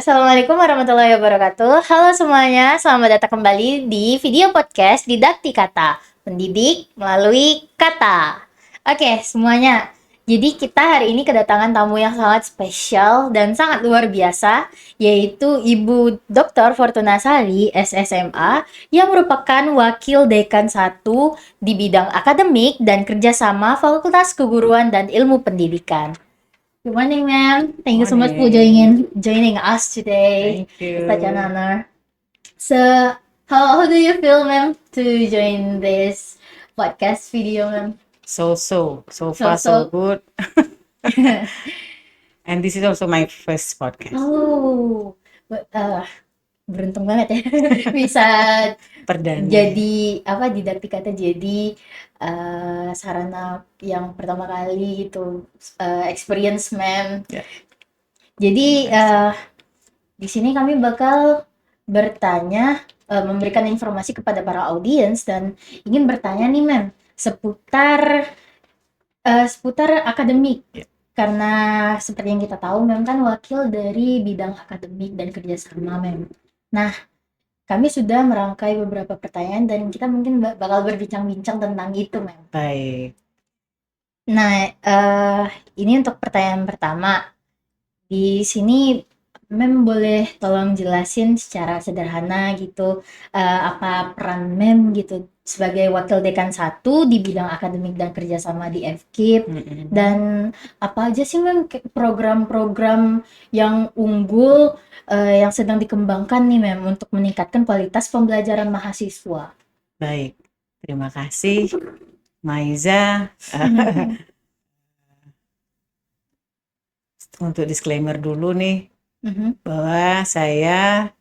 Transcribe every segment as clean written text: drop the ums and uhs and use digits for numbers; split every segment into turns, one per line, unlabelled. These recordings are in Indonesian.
Assalamualaikum warahmatullahi wabarakatuh. Halo semuanya, selamat datang kembali di video podcast Didakti Kata, mendidik melalui kata. Oke, semuanya. Jadi kita hari ini kedatangan tamu yang sangat spesial dan sangat luar biasa, yaitu Ibu Dr. Fortuna Sari, SSMA, yang merupakan Wakil Dekan 1 di bidang akademik dan kerjasama Fakultas Keguruan dan Ilmu Pendidikan. Good morning, ma'am. Thank you so much for joining us today.
Thank you.
It's such an honor. So, how do you feel, ma'am, to join this podcast video, ma'am?
So far so good. And this is also my first podcast.
Oh, beruntung banget ya bisa
Perdana.
jadi didakti kata jadi sarana yang pertama kali gitu experience, ma'am.
Ya.
Jadi di sini kami bakal bertanya, memberikan informasi kepada para audiens dan ingin bertanya nih, ma'am, seputar akademik.
Ya.
Karena seperti yang kita tahu, ma'am kan wakil dari bidang akademik dan kerjasama, ma'am. Nah, kami sudah merangkai beberapa pertanyaan dan kita mungkin bakal berbincang-bincang tentang itu, ma'am.
Baik.
Nah, ini untuk pertanyaan pertama. Di sini ma'am boleh tolong jelasin secara sederhana gitu, apa peran ma'am gitu sebagai wakil dekan 1 di bidang akademik dan kerjasama di FKIP, dan apa aja sih ma'am program-program yang unggul yang sedang dikembangkan nih ma'am untuk meningkatkan kualitas pembelajaran mahasiswa.
Baik, terima kasih Maiza. Untuk disclaimer dulu nih, bahwa saya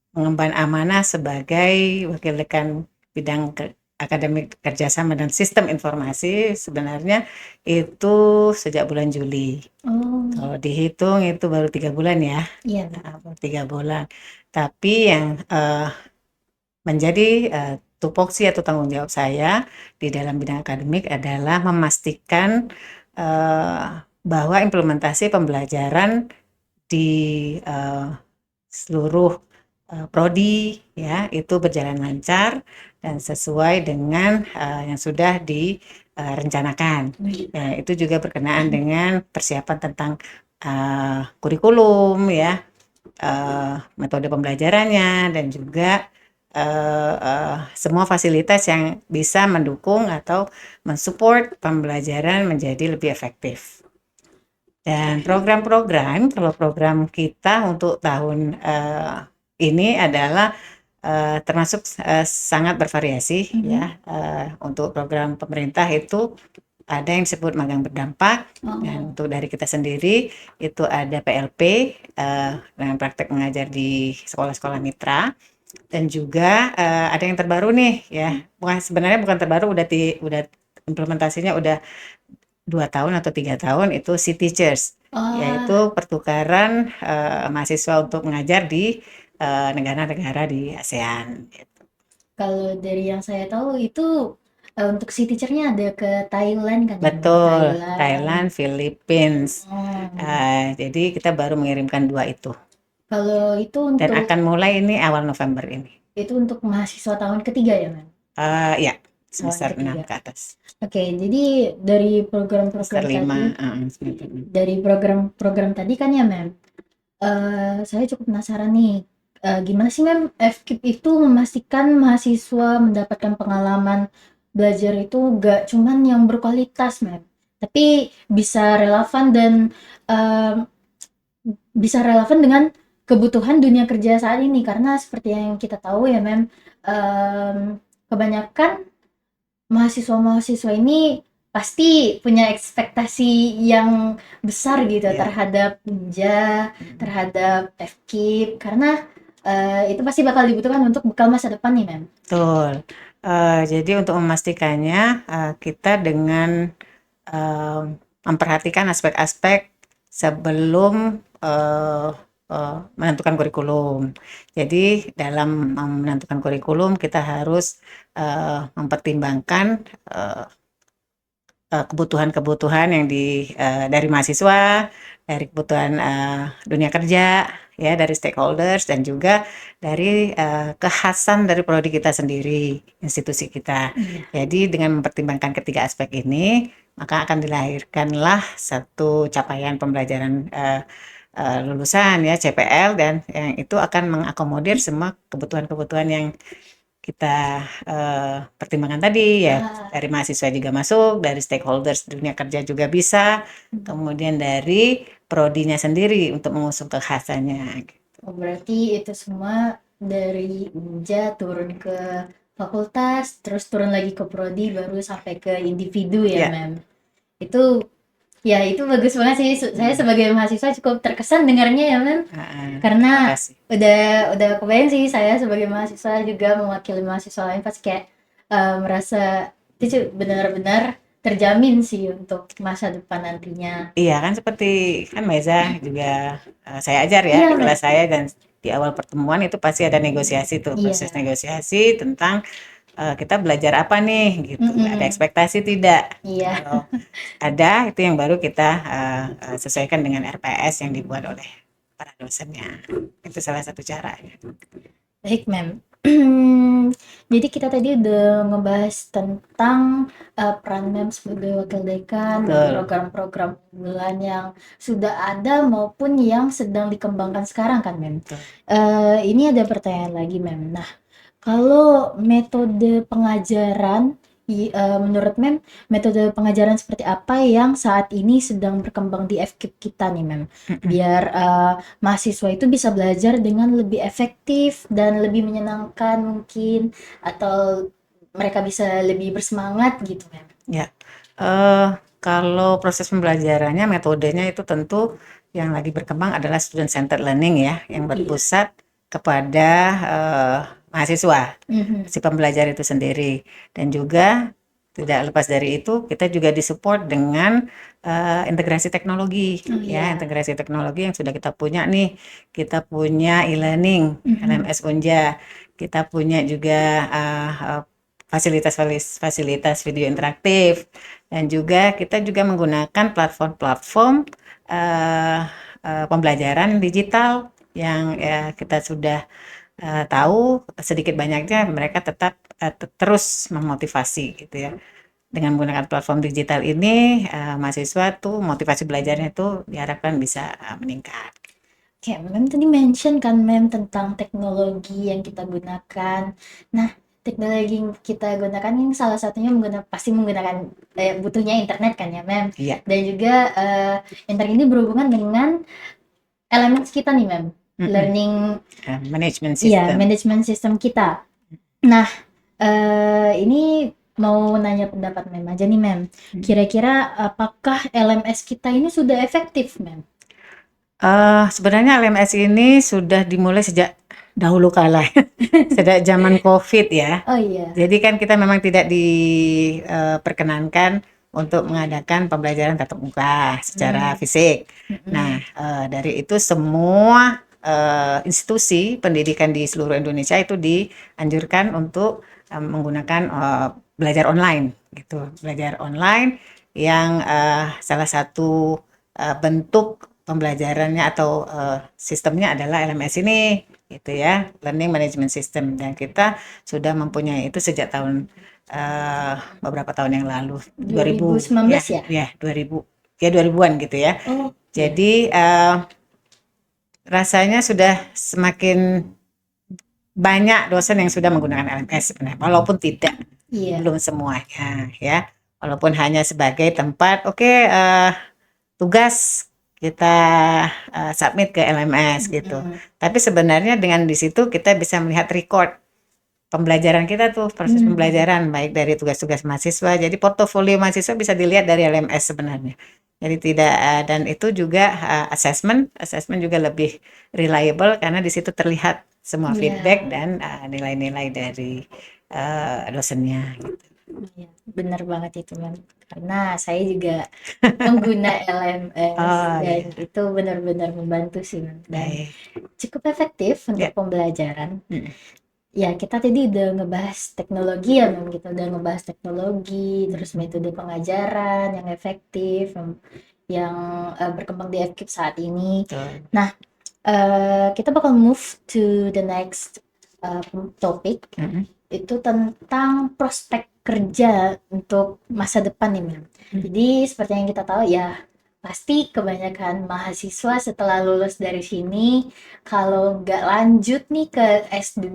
mengemban amanah sebagai wakil dekan bidang akademik kerjasama dan sistem informasi sebenarnya itu sejak bulan Juli. Kalau dihitung itu baru 3 bulan ya.
Iya.
3 bulan. Tapi yang menjadi tupoksi atau tanggung jawab saya di dalam bidang akademik adalah memastikan bahwa implementasi pembelajaran di seluruh prodi ya itu berjalan lancar dan sesuai dengan yang sudah direncanakan. Ya, itu juga berkenaan dengan persiapan tentang kurikulum ya, metode pembelajarannya, dan juga semua fasilitas yang bisa mendukung atau mensupport pembelajaran menjadi lebih efektif. Dan program-program, kalau program kita untuk tahun ini adalah termasuk sangat bervariasi ya. Untuk program pemerintah itu ada yang disebut magang berdampak, dan untuk dari kita sendiri itu ada PLP dengan praktek mengajar di sekolah-sekolah mitra, dan juga ada yang terbaru nih ya, sebenarnya bukan terbaru, udah implementasinya udah 2 tahun atau 3 tahun, itu Sea Teachers, yaitu pertukaran mahasiswa untuk mengajar di negara-negara di ASEAN. Gitu.
Kalau dari yang saya tahu itu untuk Sea Teacher-nya ada ke Thailand kan?
Betul, Thailand, Philippines. Jadi kita baru mengirimkan 2 itu.
Kalau itu untuk
dan akan mulai ini awal November ini.
Itu untuk mahasiswa tahun ketiga ya, ma'am?
Ya. Semester 6 ke atas.
Oke, jadi dari program-program dari program-program tadi kan ya, ma'am, saya cukup penasaran nih, gimana sih, ma'am, FKIP itu memastikan mahasiswa mendapatkan pengalaman belajar itu gak cuman yang berkualitas, ma'am, tapi bisa relevan dan dengan kebutuhan dunia kerja saat ini. Karena seperti yang kita tahu ya, ma'am, kebanyakan mahasiswa-mahasiswa ini pasti punya ekspektasi yang besar gitu terhadap Unja, terhadap FKIP, karena itu pasti bakal dibutuhkan untuk bekal masa depan nih, ma'am.
Betul. Jadi untuk memastikannya kita dengan memperhatikan aspek-aspek sebelum menentukan kurikulum. Jadi dalam menentukan kurikulum kita harus mempertimbangkan kebutuhan-kebutuhan yang dari mahasiswa, dari kebutuhan dunia kerja ya dari stakeholders dan juga dari kekhasan dari prodi kita sendiri, institusi kita.
Iya.
Jadi dengan mempertimbangkan ketiga aspek ini, maka akan dilahirkanlah satu capaian pembelajaran lulusan ya CPL, dan yang itu akan mengakomodir semua kebutuhan-kebutuhan yang kita pertimbangkan tadi ya, dari mahasiswa juga masuk, dari stakeholders dunia kerja juga bisa, kemudian dari prodinya sendiri untuk mengusung kekhasannya.
Oh, berarti itu semua dari Unja turun ke fakultas, terus turun lagi ke prodi, baru sampai ke individu ya,
Ya.
Mem. Itu ya itu bagus banget sih. Saya sebagai mahasiswa cukup terkesan dengarnya ya, Mem. Karena
Makasih.
udah kebayang sih, saya sebagai mahasiswa juga mewakili mahasiswa lain pasti kayak merasa itu benar-benar terjamin sih untuk masa depan nantinya.
Iya kan, seperti kan Meza juga saya ajar ya
Iya,
di
Mem.
kelas saya, dan di awal pertemuan itu pasti ada negosiasi tuh, proses
Iya.
negosiasi tentang kita belajar apa nih gitu, ada
Mm-mm.
ekspektasi tidak.
Iya.
Kalau ada, itu yang baru kita sesuaikan dengan RPS yang dibuat oleh para dosennya. Itu salah satu caranya.
Baik, Mem. Jadi kita tadi udah ngebahas tentang peran Mem sebagai wakil dekan dan
Betul.
program-program unggulan yang sudah ada maupun yang sedang dikembangkan sekarang kan, Mem.
Betul.
Ini ada pertanyaan lagi, Mem. Nah, kalau metode pengajaran, menurut Mem, metode pengajaran seperti apa yang saat ini sedang berkembang di FKIP kita nih, Mem? Biar mahasiswa itu bisa belajar dengan lebih efektif dan lebih menyenangkan mungkin, atau mereka bisa lebih bersemangat gitu, Mem.
Ya, kalau proses pembelajarannya, metodenya itu tentu yang lagi berkembang adalah student centered learning ya, yang berpusat kepada mahasiswa, si pembelajar itu sendiri. Dan juga tidak lepas dari itu, kita juga disupport dengan integrasi teknologi, ya, integrasi teknologi yang sudah kita punya nih. Kita punya e-learning, LMS Unja. Kita punya juga fasilitas video interaktif, dan juga kita juga menggunakan platform-platform pembelajaran digital yang kita sudah tahu sedikit banyaknya mereka tetap terus memotivasi gitu ya. Dengan menggunakan platform digital ini, mahasiswa tuh motivasi belajarnya itu diharapkan bisa meningkat.
Oke, Mem tadi mention kan, Mem, tentang teknologi yang kita gunakan. Nah, teknologi yang kita gunakan ini salah satunya pasti menggunakan butuhnya internet kan ya, Mem.
Iya.
Dan juga internet ini berhubungan dengan LMS kita nih, Mem. Learning
Management
Iya,
system.
manajemen sistem kita. Nah, ini mau nanya pendapat Mem aja nih, Mem. Kira-kira apakah LMS kita ini sudah efektif, Mem?
Sebenarnya LMS ini sudah dimulai sejak dahulu kala, sejak zaman COVID ya.
Oh iya.
Jadi kan kita memang tidak diperkenankan untuk mengadakan pembelajaran tatap muka secara fisik. Nah, dari itu semua institusi pendidikan di seluruh Indonesia itu dianjurkan untuk menggunakan belajar online, gitu. Belajar online yang salah satu bentuk pembelajarannya atau sistemnya adalah LMS ini, gitu ya, Learning Management System, dan kita sudah mempunyai itu sejak tahun beberapa tahun yang lalu,
2019 ya?
Ya, 2000-an gitu ya.
Oh,
jadi rasanya sudah semakin banyak dosen yang sudah menggunakan LMS sebenarnya, walaupun tidak, belum semuanya ya, walaupun hanya sebagai tempat tugas kita submit ke LMS gitu. Tapi sebenarnya dengan di situ kita bisa melihat record pembelajaran kita tuh, proses pembelajaran baik dari tugas-tugas mahasiswa. Jadi portofolio mahasiswa bisa dilihat dari LMS sebenarnya. Jadi tidak dan itu juga assessment juga lebih reliable karena di situ terlihat semua feedback dan nilai-nilai dari dosennya gitu.
Iya, benar banget itu, Mem. Karena saya juga pengguna LMS dan itu benar-benar membantu sih, Mem. Dan cukup efektif untuk pembelajaran. Ya, kita tadi udah ngebahas teknologi ya, Mem. Kita udah ngebahas teknologi, terus metode pengajaran yang efektif, yang berkembang di FKIP saat ini. Nah, kita bakal move to the next topic. Itu tentang prospek kerja untuk masa depan nih, Mem. Jadi seperti yang kita tahu ya, pasti kebanyakan mahasiswa setelah lulus dari sini, kalau nggak lanjut nih ke S2,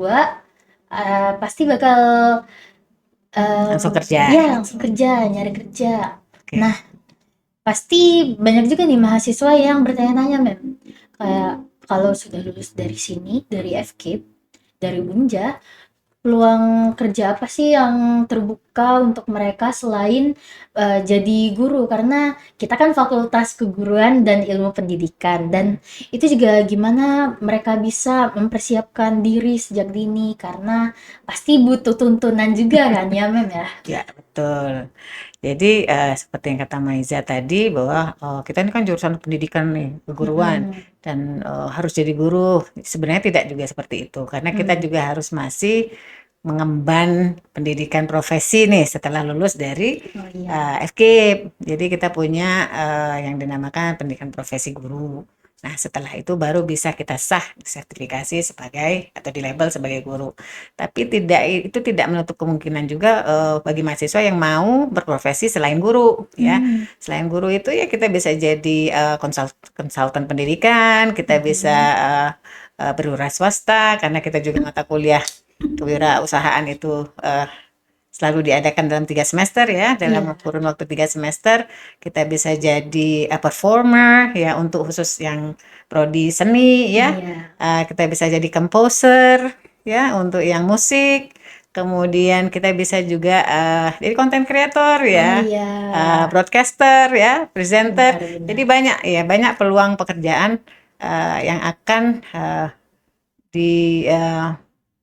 pasti bakal
Langsung kerja.
ya langsung kerja, nyari kerja.
Oke.
Nah, pasti banyak juga nih mahasiswa yang bertanya-tanya, Mem. Kayak kalau sudah lulus dari sini, dari FKIP, dari Unja, peluang kerja apa sih yang terbuka untuk mereka selain jadi guru? Karena kita kan fakultas keguruan dan ilmu pendidikan, dan itu juga gimana mereka bisa mempersiapkan diri sejak dini, karena pasti butuh tuntunan juga kan ya, Mem ya?
Ya, betul. Jadi seperti yang kata Maiza tadi bahwa kita ini kan jurusan pendidikan nih, keguruan, dan harus jadi guru. Sebenarnya tidak juga seperti itu, karena kita juga harus masih mengemban pendidikan profesi nih setelah lulus dari
Oh iya.
FKIP. Jadi kita punya yang dinamakan pendidikan profesi guru. Nah, setelah itu baru bisa kita sah sertifikasi sebagai atau di label sebagai guru. Tapi itu tidak menutup kemungkinan juga bagi mahasiswa yang mau berprofesi selain guru, ya. Selain guru itu ya kita bisa jadi konsultan pendidikan, kita bisa berwira swasta karena kita juga mata kuliah kewirausahaan itu selalu diadakan dalam 3 semester ya, dalam kurun waktu 3 semester kita bisa jadi performer ya, untuk khusus yang prodi seni ya. Kita bisa jadi composer ya untuk yang musik. Kemudian kita bisa juga jadi content creator ya, broadcaster ya, presenter. Jadi banyak peluang pekerjaan yang akan di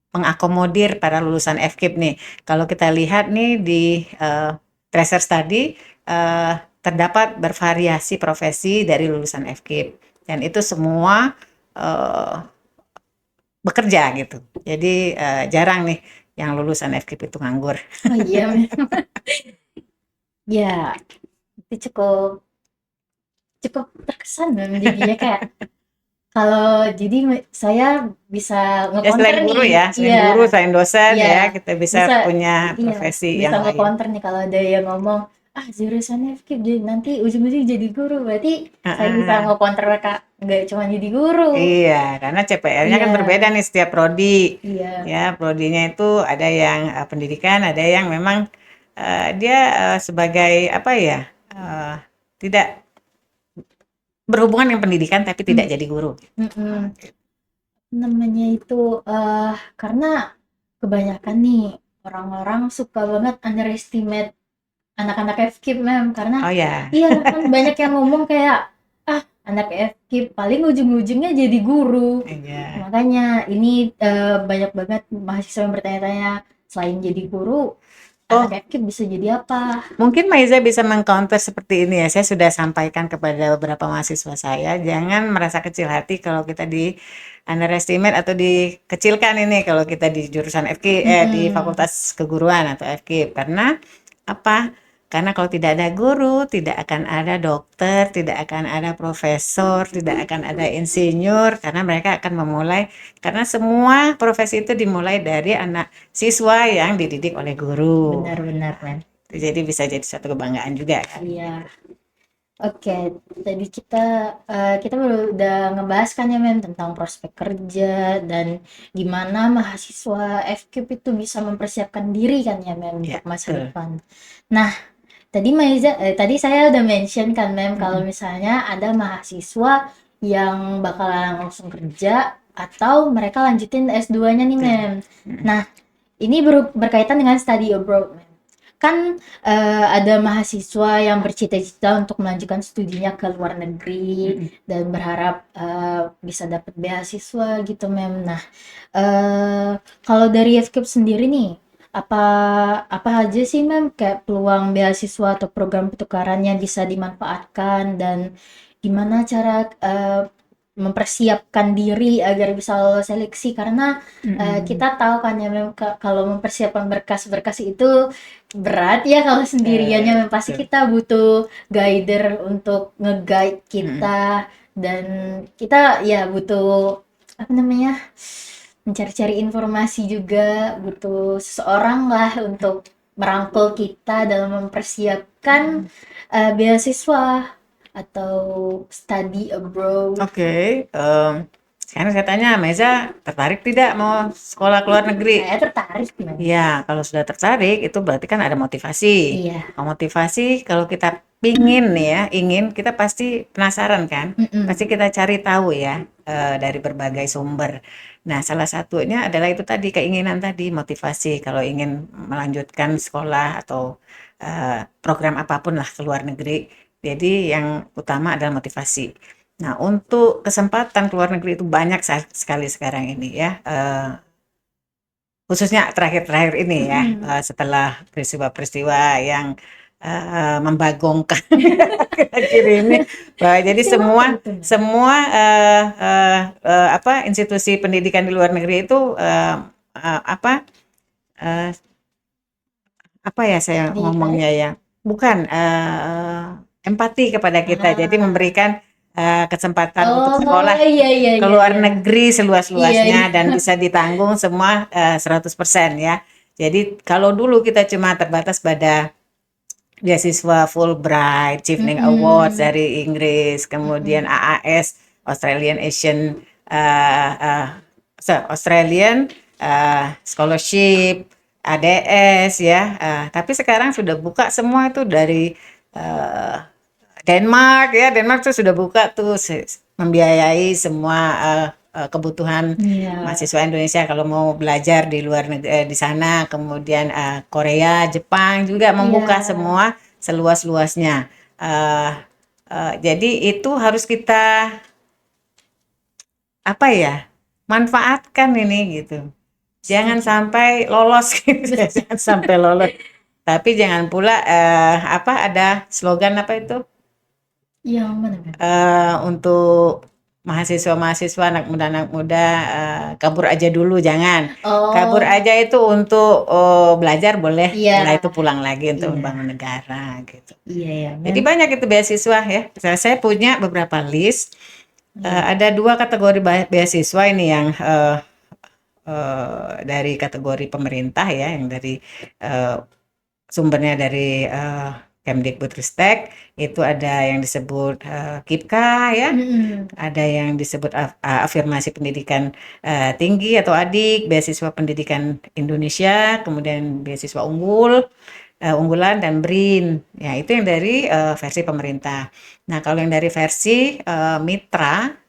mengakomodir para lulusan FKIP nih. Kalau kita lihat nih di tracer study terdapat bervariasi profesi dari lulusan FKIP, dan itu semua bekerja gitu. Jadi jarang nih yang lulusan FKIP itu nganggur.
Oh iya, memang. Ya, itu cukup terkesan memang jadinya kayak kalau jadi saya bisa
Ya selain
nge-counter
guru
nih,
ya, selain guru, selain dosen ya, kita bisa punya
iya,
profesi
bisa
yang lain.
nge-counter nih kalau ada yang ngomong, ah jurusannya FKIP jadi nanti ujung-ujung jadi guru, berarti saya bisa nge-counter mereka, nggak cuma jadi guru.
Iya, karena CPR-nya kan berbeda nih setiap prodi. Ya, prodinya itu ada yang pendidikan, ada yang memang dia sebagai apa ya, tidak berhubungan dengan pendidikan tapi tidak jadi guru.
Namanya itu karena kebanyakan nih orang-orang suka banget underestimate anak-anak FKIP, Mem, karena iya kan banyak yang ngomong kayak anak FKIP paling ujung-ujungnya jadi guru. Makanya ini banyak banget mahasiswa yang bertanya-tanya, selain jadi guru, anak FKIP bisa jadi apa?
Mungkin Maiza bisa mengcounter seperti ini ya. Saya sudah sampaikan kepada beberapa mahasiswa saya, jangan merasa kecil hati kalau kita di underestimate atau dikecilkan ini kalau kita di jurusan FKIP di Fakultas Keguruan atau FKIP. Karena apa? Karena kalau tidak ada guru, tidak akan ada dokter, tidak akan ada profesor, tidak akan ada insinyur, karena mereka akan memulai, karena semua profesi itu dimulai dari anak siswa yang dididik oleh guru.
Benar-benar, Mem.
Jadi bisa jadi suatu kebanggaan juga kan.
Iya. Oke, tadi kita baru udah ngebahas kan ya, Mem, tentang prospek kerja dan gimana mahasiswa FKIP itu bisa mempersiapkan diri kan ya, Mem, untuk masa depan. Nah, tadi saya udah mention kan, Mem, kalau misalnya ada mahasiswa yang bakalan langsung kerja atau mereka lanjutin S2-nya nih, Mem. Nah, ini berkaitan dengan study abroad, Mem. Kan ada mahasiswa yang bercita-cita untuk melanjutkan studinya ke luar negeri dan berharap bisa dapat beasiswa gitu, Mem. Nah, kalau dari FKIP sendiri nih, apa aja sih, Mem, kayak peluang beasiswa atau program pertukaran yang bisa dimanfaatkan, dan gimana cara mempersiapkan diri agar bisa lolos seleksi? Karena kita tahu kan ya, Mem, kalau mempersiapkan berkas-berkas itu berat ya kalau sendiriannya, Mem. Pasti kita butuh guider untuk nge-guide kita dan kita ya butuh apa namanya, mencari-cari informasi juga, butuh seseorang lah untuk merangkul kita dalam mempersiapkan beasiswa atau study abroad.
Oke, sekarang saya tanya, Meza tertarik tidak mau sekolah ke luar negeri?
Saya tertarik nih.
Iya, kalau sudah tertarik itu berarti kan ada motivasi.
Iya.
Motivasi kalau kita pingin nih ya, ingin kita pasti penasaran kan? Pasti kita cari tahu ya dari berbagai sumber. Nah, salah satunya adalah itu tadi keinginan tadi, motivasi kalau ingin melanjutkan sekolah atau program apapun lah ke luar negeri. Jadi yang utama adalah motivasi. Nah, untuk kesempatan ke luar negeri itu banyak sekali sekarang ini ya. Khususnya terakhir-terakhir ini ya, setelah peristiwa-peristiwa yang membagongkan akhir-akhir ini, jadi semua semua apa institusi pendidikan di luar negeri itu eh, apa ya saya ngomongnya ya, bukan empati kepada kita, jadi memberikan kesempatan untuk sekolah
iya,
ke luar
iya.
negeri seluas-luasnya
Iya.
dan bisa ditanggung semua 100% ya. Jadi kalau dulu kita cuma terbatas pada beasiswa Fulbright, Chevening Awards dari Inggris, kemudian AAS, Australian Asian Australian Scholarship, ADS ya. Tapi sekarang sudah buka semua itu dari Denmark ya, Denmark tuh sudah buka tuh membiayai semua kebutuhan mahasiswa Indonesia kalau mau belajar di luar negeri di sana. Kemudian Korea, Jepang juga membuka semua seluas-luasnya. Jadi itu harus kita apa ya, manfaatkan ini gitu. Jangan sampai lolos gitu, jangan sampai lolos. Tapi jangan pula apa ada slogan apa itu?
Yang mana?
Untuk mahasiswa-mahasiswa anak muda kabur aja dulu, jangan. Kabur aja itu untuk belajar boleh, setelah itu pulang lagi untuk membangun negara gitu.
Iya.
Jadi banyak itu beasiswa ya. Saya punya beberapa list. Ada 2 kategori beasiswa ini yang dari kategori pemerintah ya, yang dari sumbernya dari Kemdikbudristek, itu ada yang disebut KIPKA ya, ada yang disebut afirmasi pendidikan tinggi atau ADIK, beasiswa pendidikan Indonesia, kemudian beasiswa unggulan dan BRIN. Ya, itu yang dari versi pemerintah. Nah, kalau yang dari versi mitra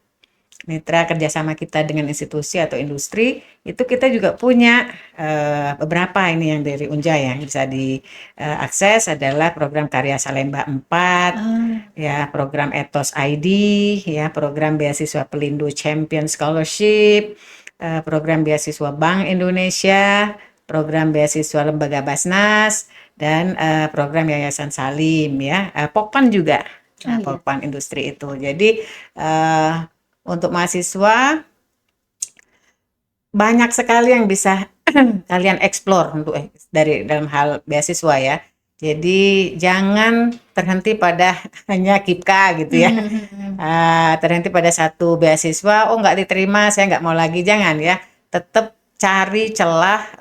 kerjasama kita dengan institusi atau industri, itu kita juga punya beberapa ini yang dari Unja yang bisa diakses adalah program Karya Salemba 4, ya, program Ethos ID, ya, program beasiswa Pelindung Champion Scholarship, program beasiswa Bank Indonesia, program beasiswa Lembaga Basnas, dan program Yayasan Salim ya, Pokpan juga, Pokpan Industri itu. Jadi untuk mahasiswa banyak sekali yang bisa kalian explore untuk dari dalam hal beasiswa ya. Jadi jangan terhenti pada hanya KIPKA gitu ya. Terhenti pada satu beasiswa, nggak diterima, saya nggak mau lagi, jangan ya. Tetap cari celah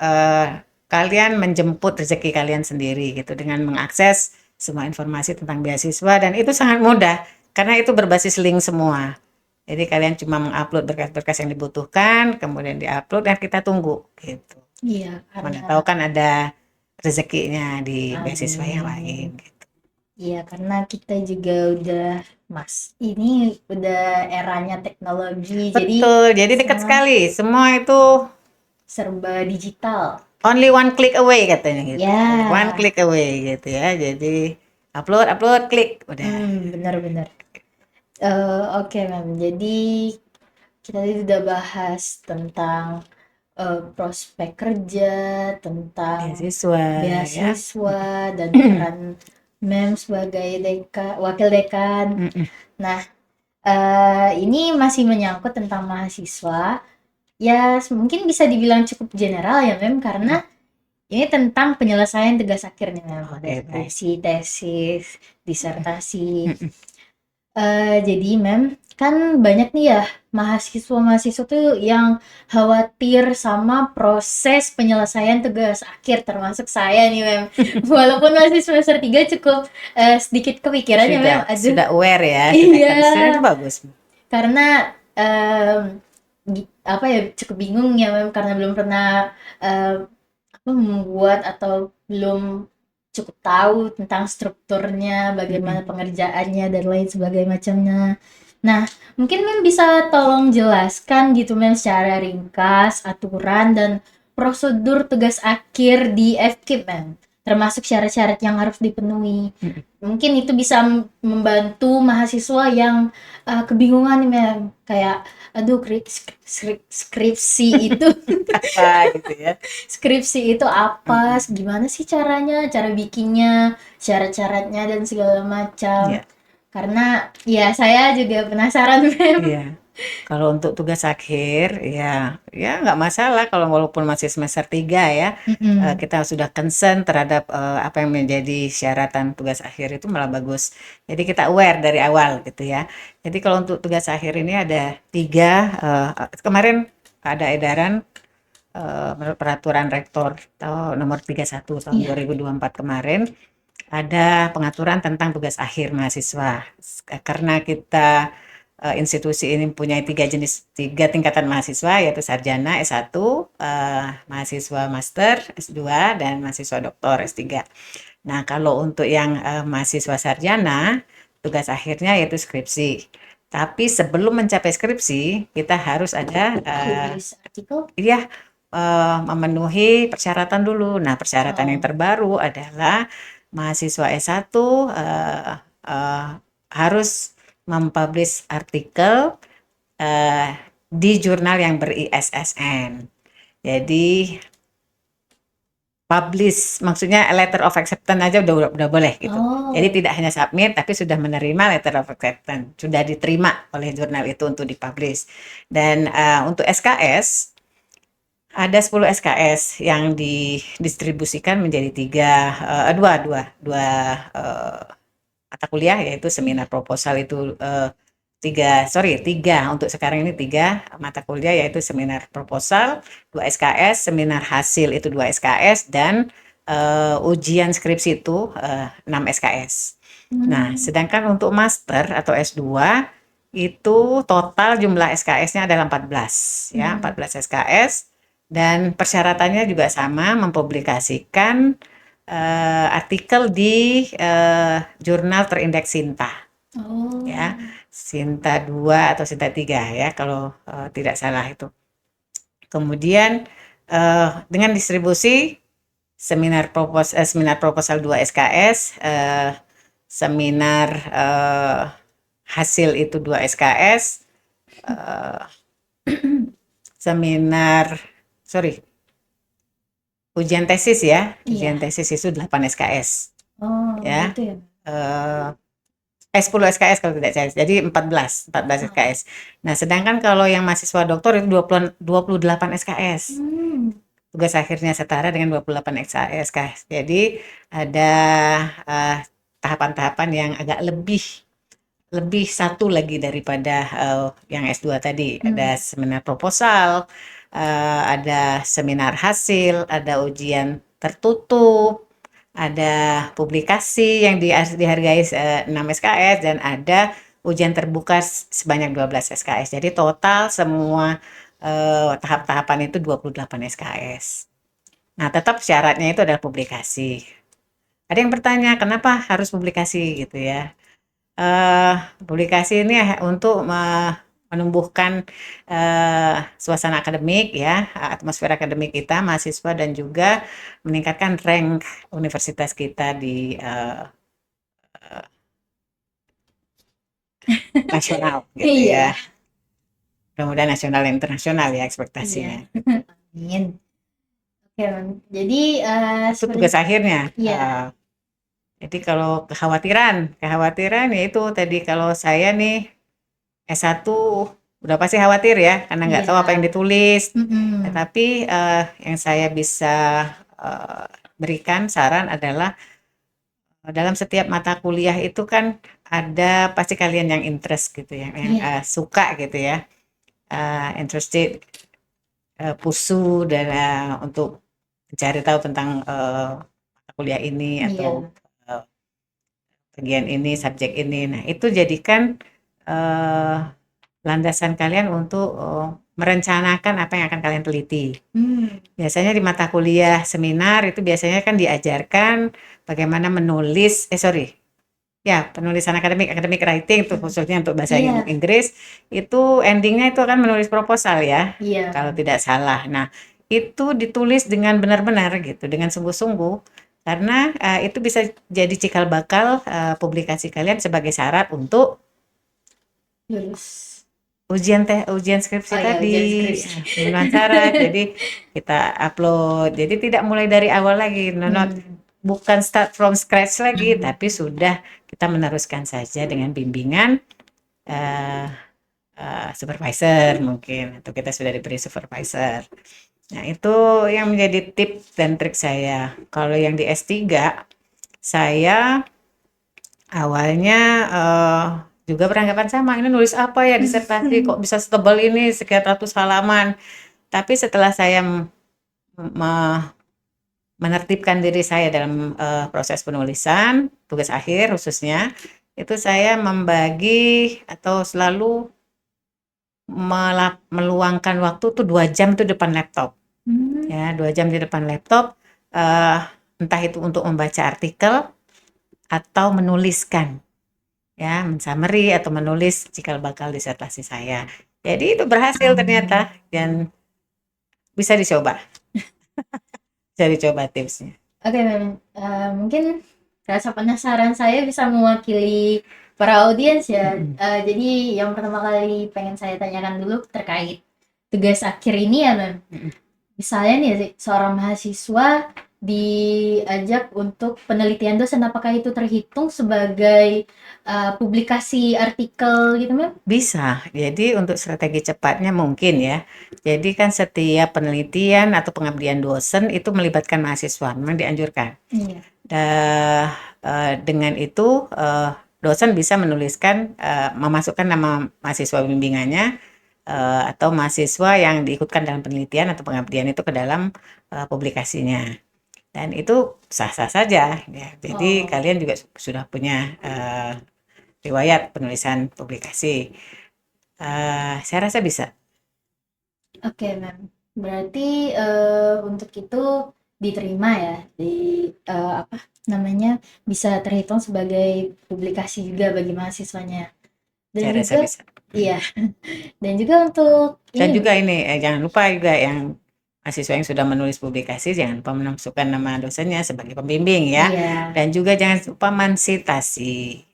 kalian menjemput rezeki kalian sendiri gitu dengan mengakses semua informasi tentang beasiswa, dan itu sangat mudah karena itu berbasis link semua. Jadi kalian cuma mengupload berkas-berkas yang dibutuhkan, kemudian diupload dan kita tunggu gitu.
Iya,
Mana tahu kan ada rezekinya di beasiswa yang lain gitu.
Iya, karena kita juga ini udah eranya teknologi.
Betul, jadi dekat sekali. Semua itu
serba digital.
Only one click away katanya gitu.
Yeah.
One click away gitu ya. Jadi upload, klik, udah.
Benar. Oke, Mem. Jadi kita tadi udah bahas tentang prospek kerja, tentang beasiswa dan peran Mem sebagai wakil dekan. Nah, ini masih menyangkut tentang mahasiswa. Ya, mungkin bisa dibilang cukup general ya, Mem, karena ini tentang penyelesaian tugas akhir nih, Mem. Ada skripsi, tesis, disertasi. Jadi Mem, kan banyak nih ya mahasiswa-mahasiswa tuh yang khawatir sama proses penyelesaian tugas akhir, termasuk saya nih Mem. Walaupun masih semester 3 cukup sedikit kepikiran ya Mem, aduh
Sudah aware ya, sudah
iya,
concern itu bagus.
karena apa ya, cukup bingung ya Mem, karena belum pernah apa, membuat atau belum cukup tahu tentang strukturnya, bagaimana
Mm-mm.
pengerjaannya dan lain sebagainya macamnya. Nah, mungkin Mem bisa tolong jelaskan gitu Mem secara ringkas aturan dan prosedur tugas akhir di FKIP Mem, termasuk syarat-syarat yang harus dipenuhi.
Mm-mm.
Mungkin itu bisa membantu mahasiswa yang kebingungan nih Mem, kayak aduh skripsi itu
Apa gitu ya.
skripsi itu apa,
Mm-mm.
gimana sih caranya, cara bikinnya, syarat-syaratnya dan segala macam.
Ya,
Karena ya saya juga penasaran Mem.
iya. Kalau untuk tugas akhir, ya nggak masalah kalau walaupun masih semester 3 ya,
Mm-mm.
kita sudah concern terhadap apa yang menjadi syaratan tugas akhir itu malah bagus. Jadi kita aware dari awal gitu ya. Jadi kalau untuk tugas akhir ini ada tiga, kemarin ada edaran menurut peraturan rektor nomor 31 tahun
Iya.
2024 kemarin ada pengaturan tentang tugas akhir mahasiswa. Karena kita institusi ini punya tiga tingkatan mahasiswa yaitu sarjana S1, mahasiswa master S2 dan mahasiswa doktor S3. Nah, kalau untuk yang mahasiswa sarjana, tugas akhirnya yaitu skripsi. Tapi sebelum mencapai skripsi, kita harus ada
Tulis artikel.
ya memenuhi persyaratan dulu. Nah, persyaratan yang
Oh.
terbaru adalah mahasiswa S1 harus mempublish artikel eh, di jurnal yang ber-ISSN. Jadi publish, maksudnya letter of acceptance aja udah boleh gitu. Jadi
Oh.
tidak hanya submit, tapi sudah menerima letter of acceptance, sudah diterima oleh jurnal itu untuk dipublish. Dan untuk SKS ada 10 SKS yang didistribusikan menjadi dua mata kuliah yaitu seminar proposal itu tiga untuk sekarang ini tiga mata kuliah yaitu seminar proposal, 2 SKS, seminar hasil itu 2 SKS dan ujian skripsi itu 6 SKS. Nah,
Hmm.
sedangkan untuk master atau S2 itu total jumlah SKS-nya adalah 14 ya,
Hmm.
14 SKS dan persyaratannya juga sama mempublikasikan artikel di jurnal terindeks Sinta ya.
Oh.
Sinta 2 atau Sinta 3 ya kalau tidak salah itu. Kemudian dengan distribusi seminar proposal 2 SKS, seminar hasil itu 2 SKS, eh, seminar sorry ujian tesis ya,
Iya.
ujian tesis itu 8 SKS
Oh,
ya.
gitu ya.
Eh, 10 SKS kalau tidak salah. Jadi 14
Oh.
SKS. Nah, sedangkan kalau yang mahasiswa doktor itu 28 SKS.
Hmm.
Tugas akhirnya setara dengan 28 SKS. Jadi ada tahapan-tahapan yang agak lebih lebih satu lagi daripada yang S2 tadi.
Hmm.
Ada seminar proposal, ada seminar hasil, ada ujian tertutup, ada publikasi yang dihargai 6 SKS dan ada ujian terbuka sebanyak 12 SKS. Jadi total semua tahap-tahapan itu 28 SKS. Nah, tetap syaratnya itu adalah publikasi. Ada yang bertanya, kenapa harus publikasi gitu ya? eh Publikasi ini untuk menumbuhkan suasana akademik ya, atmosfer akademik kita, mahasiswa dan juga meningkatkan rank universitas kita di nasional gitu
Iya.
ya. Mudah-mudahan nasional dan internasional ya
Iya.
ekspektasinya.
Amin. Oke, Mem. Jadi
Itu
seperti
tugas akhirnya.
iya.
Jadi kalau kekhawatiran yaitu tadi kalau saya nih S1 udah pasti khawatir ya karena nggak tahu apa yang
Iya.
ditulis.
Mm-mm.
Tetapi yang saya bisa berikan saran adalah dalam setiap mata kuliah itu kan ada pasti kalian yang interest gitu ya, yang
Iya.
suka gitu ya, interested, pursue dan untuk mencari tahu tentang mata kuliah ini atau
Iya.
uh, bagian ini, subjek ini. Nah, itu jadikan uh, landasan kalian untuk merencanakan apa yang akan kalian teliti. Biasanya di mata kuliah seminar itu biasanya kan diajarkan bagaimana menulis, ya penulisan akademik, academic writing itu khususnya untuk bahasa
Iya.
Inggris, itu endingnya itu akan menulis proposal ya,
Iya.
kalau tidak salah. Nah, itu ditulis dengan benar-benar gitu, dengan sungguh-sungguh, karena itu bisa jadi cikal bakal publikasi kalian sebagai syarat untuk
Lulus.
ujian skripsi
Oh ya,
tadi,
ujian skripsi.
pemenuhan syarat. Jadi kita upload. Jadi tidak mulai dari awal lagi, bukan start from scratch lagi, tapi sudah kita meneruskan saja dengan bimbingan eh, supervisor mungkin, atau kita sudah diberi supervisor. Nah, itu yang menjadi tips dan trik saya. Kalau yang di S3, saya awalnya juga beranggapan sama, ini nulis apa ya disertasi kok bisa setebal ini sekian ratus halaman. Tapi setelah saya menertibkan diri saya dalam proses penulisan, tugas akhir khususnya, itu saya membagi atau selalu meluangkan waktu tuh 2 jam tuh depan laptop. Ya, 2 jam di depan laptop, entah itu untuk membaca artikel atau menuliskan, ya, mensummary atau menulis cikal bakal disertasi saya. Jadi itu berhasil ternyata dan bisa dicoba. Bisa dicoba tipsnya.
Oke, Mem. Mungkin rasa penasaran saya bisa mewakili para audiens ya. Jadi yang pertama kali pengen saya tanyakan dulu terkait tugas akhir ini ya, Mem. Misalnya nih seorang mahasiswa diajak untuk penelitian dosen, apakah itu terhitung sebagai publikasi artikel gitu, Mem?
Bisa. Jadi untuk strategi cepatnya mungkin ya. Jadi kan setiap penelitian atau pengabdian dosen itu melibatkan mahasiswa, memang dianjurkan.
Iya.
Dengan itu dosen bisa menuliskan, memasukkan nama mahasiswa bimbingannya atau mahasiswa yang diikutkan dalam penelitian atau pengabdian itu ke dalam publikasinya. Dan itu sah-sah saja ya. Jadi kalian juga sudah punya riwayat penulisan publikasi. Saya rasa bisa.
Oke, Mem. Berarti untuk itu diterima ya di apa namanya, bisa terhitung sebagai publikasi juga bagi mahasiswanya. Dan
Saya rasa
juga
bisa.
iya. Dan juga untuk
Dan
ini,
juga ini jangan lupa juga yang mahasiswa yang sudah menulis publikasi jangan lupa memasukkan nama dosennya sebagai pembimbing ya.
iya,
Dan juga jangan lupa mensitasi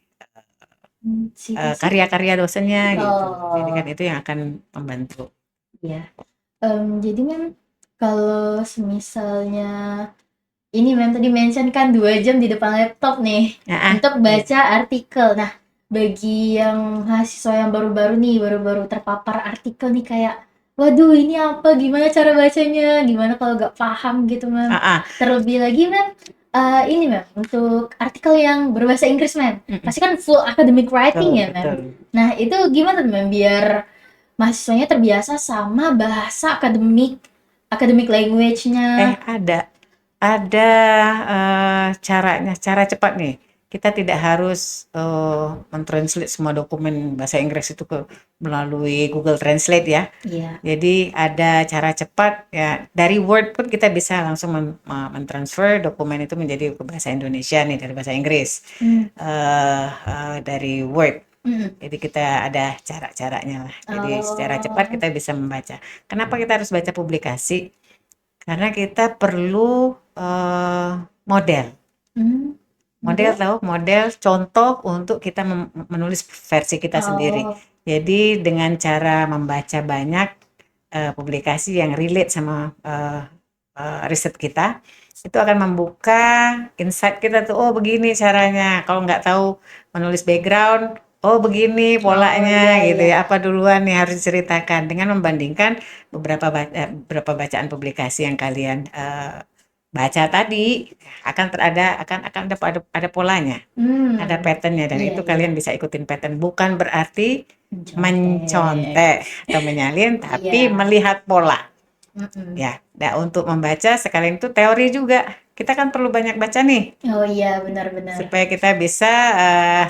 citasi.
karya-karya dosennya gitu. Jadi kan
Oh,
itu yang akan membantu.
iya. Jadi Mem, kalau semisalnya ini Mem tadi mention kan 2 jam di depan laptop nih untuk
Iya.
baca artikel. Nah, bagi yang mahasiswa yang baru-baru nih, baru-baru terpapar artikel nih kayak, waduh ini apa, gimana cara bacanya, gimana kalau nggak paham gitu Mem. Terlebih lagi Mem, ini Mem, untuk artikel yang berbahasa Inggris Mem, pasti kan full academic writing ya Mem.
Betul.
Nah, itu gimana tuh Mem biar mahasiswanya terbiasa sama bahasa academic language-nya?
Ada caranya, cara cepat nih. Kita tidak harus mentranslate semua dokumen bahasa Inggris itu melalui Google Translate ya.
Iya.
Jadi ada cara cepat ya, dari Word pun kita bisa langsung mentransfer dokumen itu menjadi bahasa Indonesia nih dari bahasa Inggris dari Word. Jadi kita ada cara-caranya lah. Jadi secara cepat kita bisa membaca. Kenapa kita harus baca publikasi? Karena kita perlu model. Model contoh untuk kita menulis versi kita sendiri. Jadi dengan cara membaca banyak publikasi yang relate sama riset kita, itu akan membuka insight kita tuh, oh begini caranya. Kalau nggak tahu menulis background, oh begini polanya gitu ya. Apa duluan nih harus diceritakan dengan membandingkan beberapa bacaan publikasi yang kalian baca tadi akan ada polanya, ada patternnya, dan
Iya,
itu
iya.
kalian bisa ikutin pattern. Bukan berarti
Mencontek.
mencontek atau menyalin, tapi
Iya.
melihat pola.
Mm-mm.
Ya, nah untuk membaca sekalian itu teori juga. Kita kan perlu banyak baca nih
Oh iya, benar-benar.
supaya kita bisa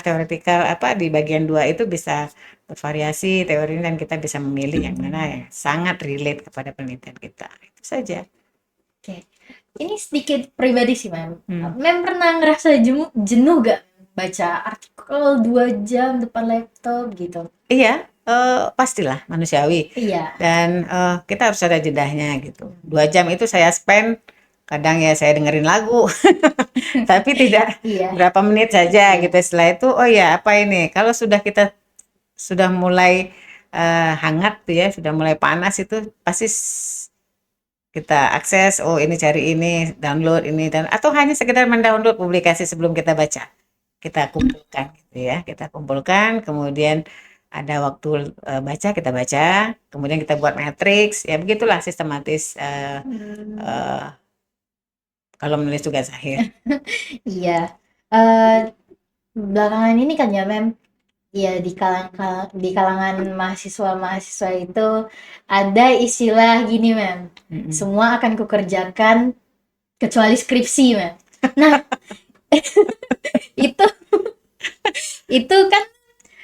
teoretikal di bagian 2 itu bisa bervariasi teori dan kita bisa memilih yang mana yang sangat relate kepada penelitian kita. Itu saja.
Oke. Ini sedikit pribadi sih, Mem.
Hmm.
Mem pernah ngerasa jenuh gak baca artikel 2 jam depan laptop gitu?
Iya, pastilah manusiawi.
Iya.
Dan kita harus ada jedahnya gitu. 2 jam itu saya spend, kadang ya saya dengerin lagu, tapi tidak
Iya.
berapa menit saja
Iya.
gitu. Setelah itu, oh ya apa ini? Kalau kita sudah mulai hangat tuh ya, sudah mulai panas itu pasti kita akses, oh ini cari ini, download ini, dan atau hanya sekedar mendownload publikasi sebelum kita baca. Kita kumpulkan gitu ya, kita kumpulkan, kemudian ada waktu baca, kita baca, kemudian kita buat matriks, ya begitulah sistematis kalau menulis tugas akhir.
Iya. Eh belakangan ini kan ya, Mem, ya di kalangan mahasiswa-mahasiswa itu ada istilah gini, Mem. Semua akan kukerjakan kecuali skripsi, Mem. Nah, itu itu kan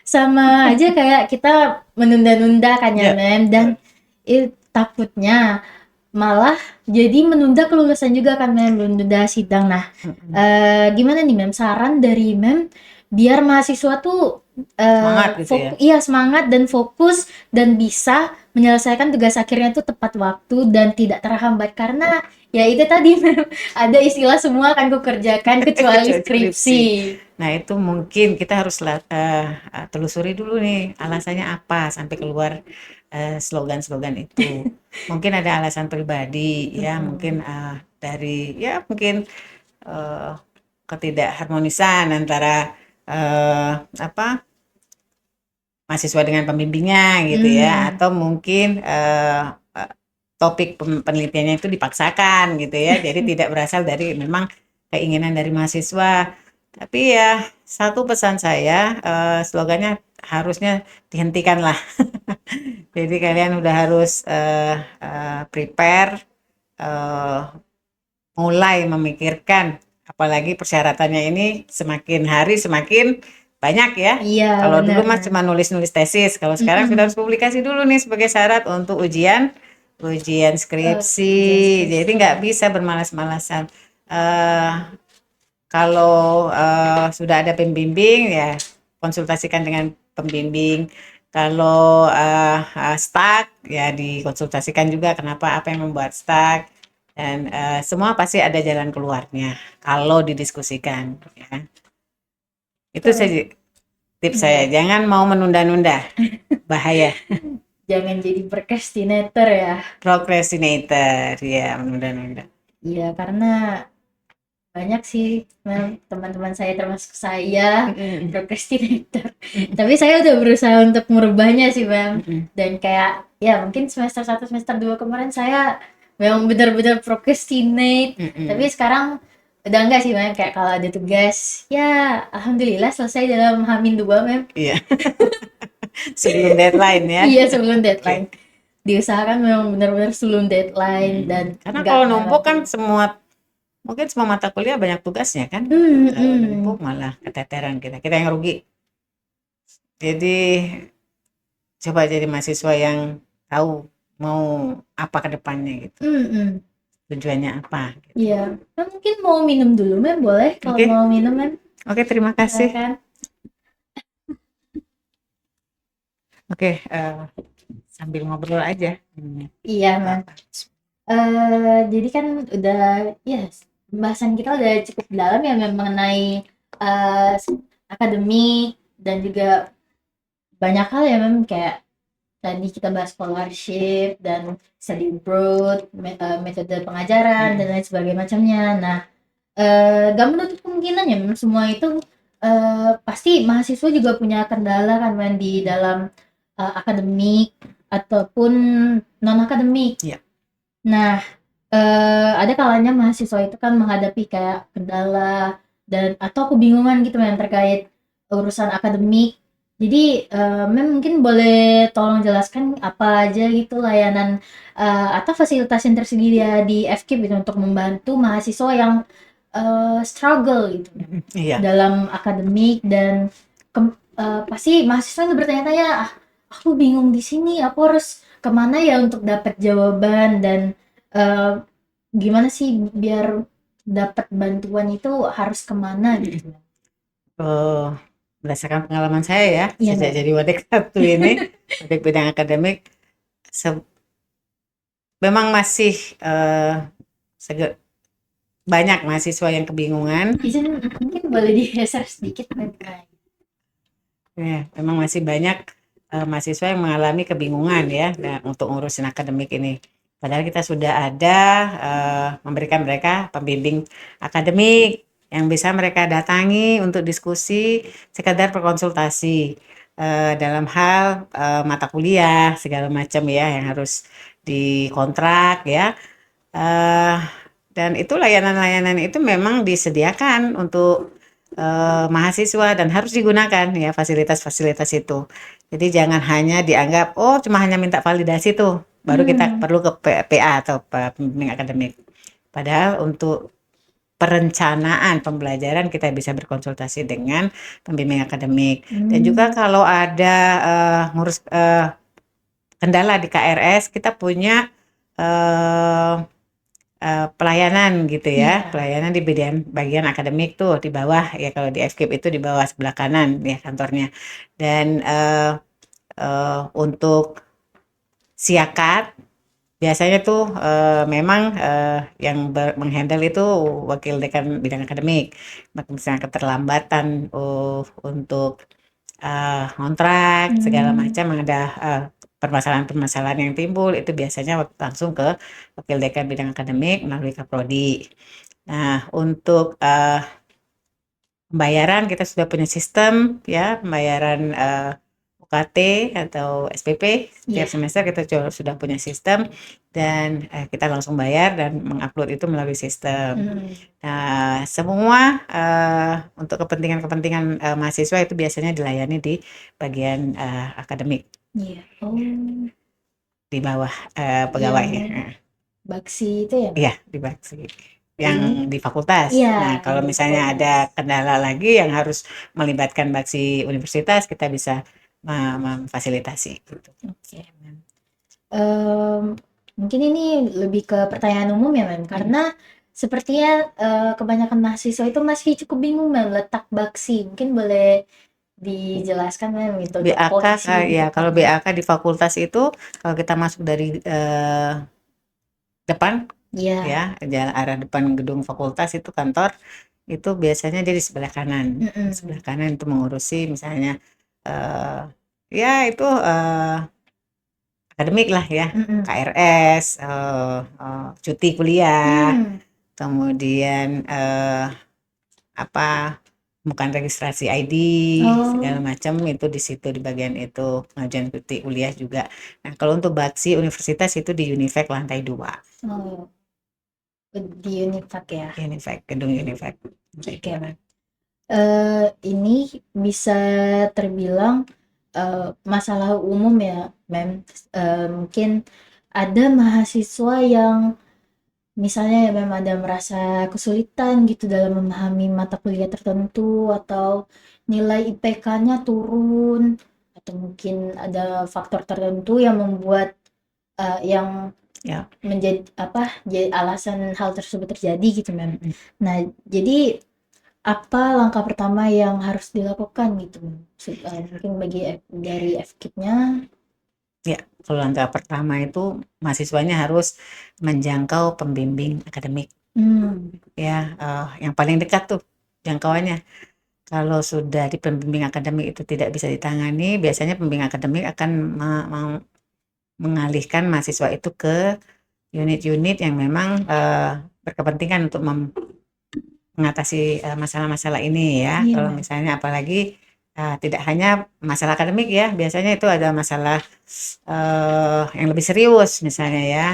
sama aja kayak kita menunda-nunda kan ya,
Ya,
Mem, dan takutnya malah jadi menunda kelulusan juga kan, Mem, menunda sidang. Nah, gimana nih, Mem, saran dari Mem biar mahasiswa tuh
semangat gitu ya.
iya, semangat dan fokus dan bisa menyelesaikan tugas akhirnya tuh tepat waktu dan tidak terhambat, karena ya itu tadi, Mem, ada istilah semua akan kukerjakan kecuali
Kecuali skripsi.
skripsi.
Nah, itu mungkin kita harus telusuri dulu nih alasannya apa sampai keluar slogan-slogan itu. Mungkin ada alasan pribadi ya, mungkin dari ya mungkin ketidakharmonisan antara mahasiswa dengan pembimbingnya gitu ya, atau mungkin topik penelitiannya itu dipaksakan gitu ya, jadi tidak berasal dari memang keinginan dari mahasiswa. Tapi ya satu pesan saya, slogannya harusnya dihentikan lah. Jadi kalian udah harus prepare, mulai memikirkan, apalagi persyaratannya ini semakin hari semakin banyak ya.
Iya,
Kalau dulu
benar.
mah cuma nulis-nulis tesis, kalau sekarang sudah harus publikasi dulu nih sebagai syarat untuk ujian skripsi. Jadi nggak bisa bermalas-malasan. Kalau sudah ada pembimbing ya konsultasikan dengan pembimbing. Kalau stuck ya dikonsultasikan juga kenapa, apa yang membuat stuck, dan semua pasti ada jalan keluarnya kalau didiskusikan ya. Itu saja tips saya, jangan mau menunda-nunda, bahaya.
Jangan jadi procrastinator ya.
Procrastinator ya, menunda-nunda.
Iya, karena banyak sih, Mem, teman-teman saya termasuk saya procrastinator. Tapi saya udah berusaha untuk merubahnya sih, Mem. Dan kayak ya mungkin semester 1 semester 2 kemarin saya memang benar-benar procrastinate. Tapi sekarang udah enggak sih, Mem. Kayak kalau ada tugas, ya alhamdulillah selesai dalam H-2, Mem.
Iya. Sebelum deadline ya.
Iya, sebelum deadline. Diusahakan memang benar-benar sebelum deadline dan
karena
nggak
kalau numpuk kan
melewati.
mungkin semua mata kuliah banyak tugasnya kan. Kalau numpuk malah keteteran kita yang rugi. Jadi coba jadi mahasiswa yang tahu mau apa ke depannya gitu. Tujuannya apa gitu.
Iya. Nah, mungkin mau minum dulu, Mem, boleh kalau mau minum, Mem?
Oke, terima kasih.
Silakan.
Oke, sambil ngobrol aja.
Iya, Mem. Jadi kan udah ya pembahasan kita udah cukup dalam ya, Mem, mengenai akademik dan juga banyak hal ya, Mem, kayak tadi kita bahas scholarship dan study abroad, metode pengajaran dan lain sebagainya macamnya. Nah, gak menutup kemungkinan ya, Mem, semua itu pasti mahasiswa juga punya kendala kan, Mem, di dalam akademik ataupun non akademik.
Iya.
Nah, Ada kalanya mahasiswa itu kan menghadapi kayak kendala dan atau kebingungan gitu yang terkait urusan akademik. Jadi, mungkin boleh tolong jelaskan apa aja gitu layanan, atau fasilitas yang tersedia di FKIP gitu untuk membantu mahasiswa yang, struggle gitu
Iya.
dalam akademik dan pasti mahasiswa itu bertanya-tanya, "Ah, aku bingung di sini, aku harus kemana ya untuk dapat jawaban?" Dan, eee gimana sih biar dapat bantuan itu harus kemana gitu?
Oh, berdasarkan pengalaman saya ya,
Iya,
sejak
Mbak.
jadi Wadik satu ini, Wadik bidang akademik, se- memang masih sege- banyak mahasiswa yang kebingungan.
Izin mungkin boleh digeser sedikit, Mbak? Nah,
Ya, memang masih banyak mahasiswa yang mengalami kebingungan ya, nah, untuk ngurusin akademik ini. Padahal kita sudah ada memberikan mereka pembimbing akademik yang bisa mereka datangi untuk diskusi, sekadar berkonsultasi dalam hal mata kuliah segala macam ya yang harus dikontrak ya. Eh, dan itu layanan-layanan itu memang disediakan untuk mahasiswa dan harus digunakan ya fasilitas-fasilitas itu. Jadi jangan hanya dianggap oh cuma hanya minta validasi tuh baru kita perlu ke PA atau pembimbing akademik. Padahal untuk perencanaan pembelajaran kita bisa berkonsultasi dengan pembimbing akademik. Dan juga kalau ada ngurus kendala di KRS kita punya eh, pelayanan gitu ya,
iya.
pelayanan di bagian akademik tuh di bawah ya kalau di FKIP itu di bawah sebelah kanan ya kantornya. Dan untuk siakat biasanya tuh memang yang menghandle itu wakil dekan bidang akademik. Misalnya keterlambatan untuk kontrak segala macam ada permasalahan-permasalahan yang timbul itu biasanya langsung ke wakil dekan bidang akademik melalui Kaprodi. Nah, untuk pembayaran kita sudah punya sistem ya, pembayaran UKT atau SPP setiap
Iya.
semester kita sudah punya sistem dan kita langsung bayar dan mengupload itu melalui sistem. Nah, semua untuk kepentingan-kepentingan mahasiswa itu biasanya dilayani di bagian akademik
Iya. Oh,
di bawah pegawai
yang
ya.
Baksi itu ya, Mbak?
Iya, di Baksi. Yang
Ini
di fakultas.
iya,
Nah,
yang
kalau
di
misalnya ada
fakultas.
kendala lagi yang harus melibatkan Baksi Universitas, kita bisa memfasilitasi gitu.
Oke, Mem. Mungkin ini lebih ke pertanyaan umum ya, Mem, karena sepertinya, kebanyakan mahasiswa itu masih cukup bingung, Mem, letak Baksi. Mungkin boleh dijelaskan, Mem, gitu untuk
BAK,
posisi
ya kalau
depannya.
BAK di fakultas itu, kalau kita masuk dari depan,
Iya.
ya, arah depan gedung fakultas itu kantor, itu biasanya dia di sebelah kanan. Di sebelah kanan itu mengurusi misalnya, eh, ya itu akademik lah ya, KRS, cuti kuliah, kemudian apa bukan registrasi ID segala macam itu di situ di bagian itu pengajuan cuti kuliah juga. Nah kalau untuk Baksi Universitas itu di Unifak lantai 2.
Oh, di Unifak ya.
Unifak, gedung Unifak lantai
Oke,
2.
Mem. Ini bisa terbilang masalah umum ya, Mem. Mungkin ada mahasiswa yang misalnya ya, Mem, ada merasa kesulitan gitu dalam memahami mata kuliah tertentu atau nilai IPK-nya turun atau mungkin ada faktor tertentu yang membuat yang
Ya.
menjadi jadi alasan hal tersebut terjadi gitu, Mem. Nah, jadi apa langkah pertama yang harus dilakukan gitu, mungkin dari FKIP-nya?
Ya, kalau langkah pertama itu mahasiswanya harus menjangkau pembimbing akademik. Ya, yang paling dekat tuh jangkauannya. Kalau sudah di pembimbing akademik itu tidak bisa ditangani, biasanya pembimbing akademik akan mengalihkan mahasiswa itu ke unit-unit yang memang berkepentingan untuk mengatasi masalah-masalah ini ya.
Iya,
Kalau
Mem.
misalnya apalagi Tidak hanya masalah akademik ya, biasanya itu ada masalah yang lebih serius, misalnya ya,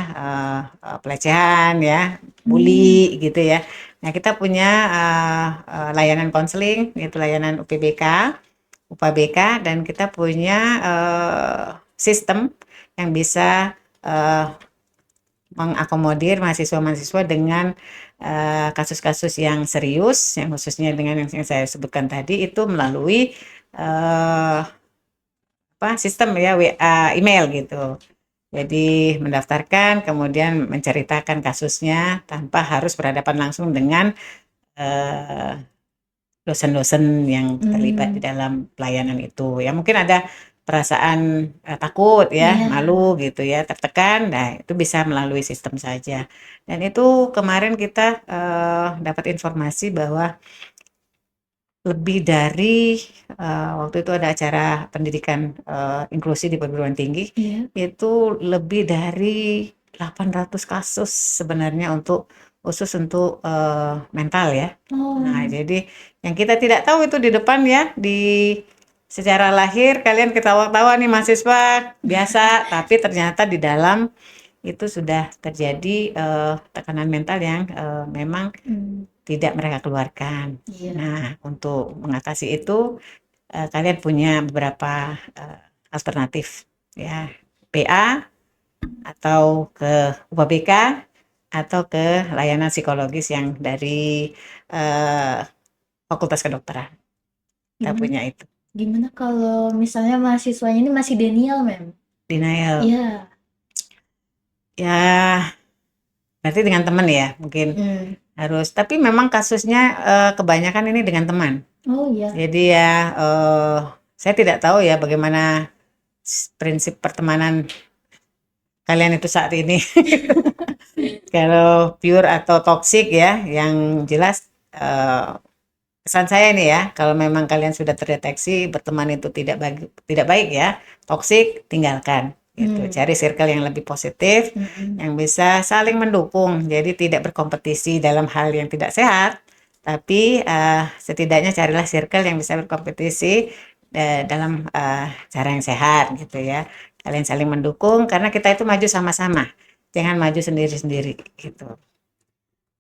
pelecehan ya, bully gitu ya. Nah, kita punya layanan konseling, yaitu layanan UPBK, dan kita punya sistem yang bisa mengakomodir mahasiswa-mahasiswa dengan kasus-kasus yang serius, yang khususnya dengan yang saya sebutkan tadi itu melalui eh, sistem ya, WA, email gitu. Jadi mendaftarkan, kemudian menceritakan kasusnya tanpa harus berhadapan langsung dengan eh, dosen-dosen yang terlibat di dalam pelayanan itu. Ya mungkin ada perasaan takut ya,
Iya.
malu gitu ya, tertekan. Nah, itu bisa melalui sistem saja. Dan itu kemarin kita dapat informasi bahwa lebih dari waktu itu ada acara pendidikan inklusi di perguruan tinggi,
Iya.
itu lebih dari 800 kasus sebenarnya khusus untuk mental ya. Nah,
Oh.
jadi yang kita tidak tahu itu di depan ya, secara lahir kalian ketawa-tawa nih mahasiswa biasa, tapi ternyata di dalam itu sudah terjadi tekanan mental yang memang tidak mereka keluarkan.
Iya.
Nah, untuk mengatasi itu kalian punya beberapa alternatif ya, PA atau ke UPBK atau ke layanan psikologis yang dari Fakultas Kedokteran. Kita
Gimana,
punya itu.
gimana kalau misalnya mahasiswanya ini masih denial, Mem?
Denial.
Iya.
Ya, berarti dengan teman ya, mungkin harus. Tapi memang kasusnya kebanyakan ini dengan teman.
Oh iya.
Jadi ya, saya tidak tahu ya bagaimana prinsip pertemanan kalian itu saat ini. Kalau pure atau toxic ya, yang jelas pesan saya ini ya, kalau memang kalian sudah terdeteksi berteman itu tidak baik ya, toxic, tinggalkan. Gitu. Cari circle yang lebih positif, yang bisa saling mendukung. Jadi tidak berkompetisi dalam hal yang tidak sehat, tapi setidaknya carilah circle yang bisa berkompetisi dalam cara yang sehat gitu ya. Kalian saling mendukung karena kita itu maju sama-sama. Jangan maju sendiri-sendiri gitu.